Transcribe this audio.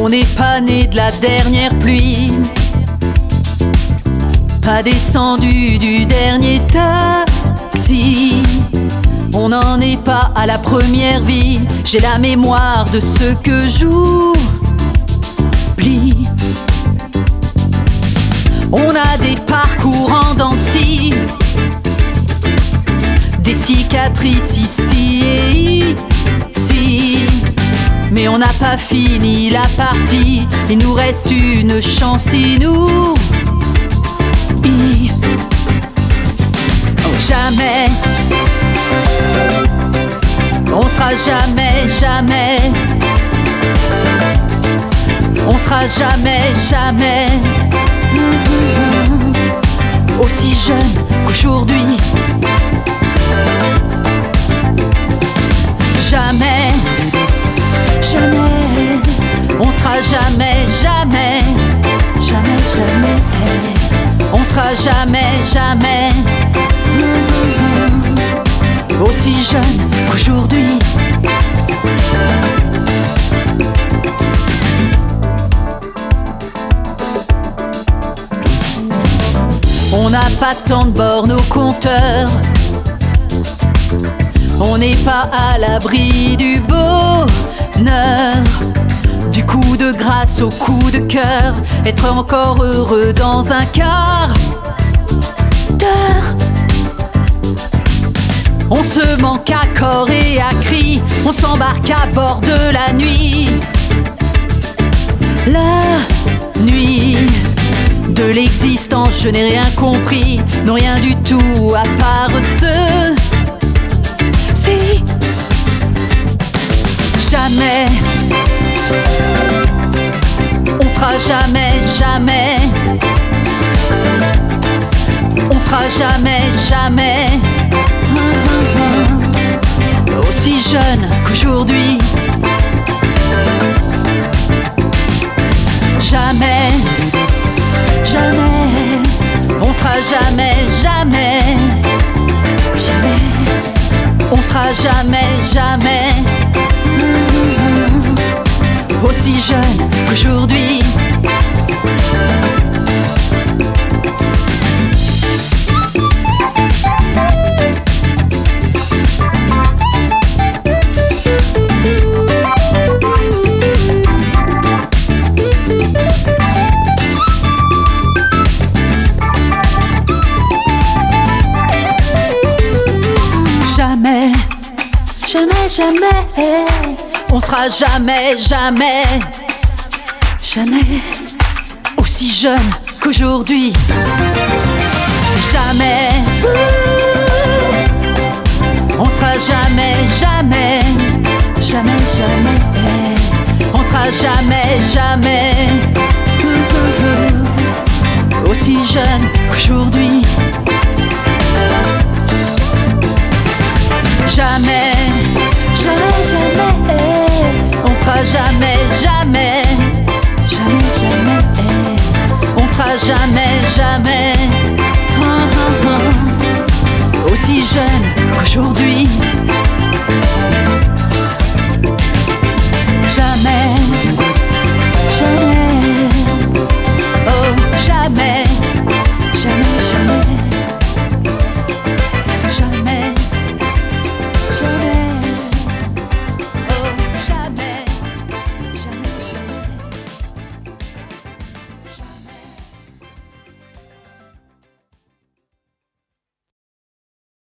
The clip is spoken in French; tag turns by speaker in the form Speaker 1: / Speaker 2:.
Speaker 1: On n'est pas né de la dernière pluie, pas descendu du dernier taxi. On n'en est pas à la première vie. J'ai la mémoire de ce que j'oublie. On a des parcours en dents de scie, des cicatrices ici et ici. Mais on n'a pas fini la partie. Il nous reste une chance inouïe. Jamais, on sera jamais, jamais, on sera jamais, jamais aussi jeune qu'aujourd'hui. Jamais, jamais, on sera jamais, jamais, jamais, jamais, on sera jamais, jamais aussi jeune qu'aujourd'hui. On n'a pas tant de bornes au compteur, on n'est pas à l'abri du bonheur, du coup de grâce au coup de cœur, être encore heureux dans un quart d'heure. On se manque à corps et à cri, on s'embarque à bord de la nuit. La nuit de l'existence, je n'ai rien compris, non rien du tout à part ceci. Jamais, on sera jamais, jamais, on sera jamais, jamais aussi jeune qu'aujourd'hui. Jamais, jamais, on sera jamais, jamais, jamais, on sera jamais, jamais aussi jeune qu'aujourd'hui. Jamais, jamais, jamais, on sera jamais, jamais, jamais aussi jeune qu'aujourd'hui. Jamais, on sera jamais, jamais, jamais, jamais, on sera jamais, jamais aussi jeune qu'aujourd'hui. Jamais, jamais, jamais, on sera jamais, jamais, jamais, jamais, on sera jamais, jamais aussi jeune qu'aujourd'hui.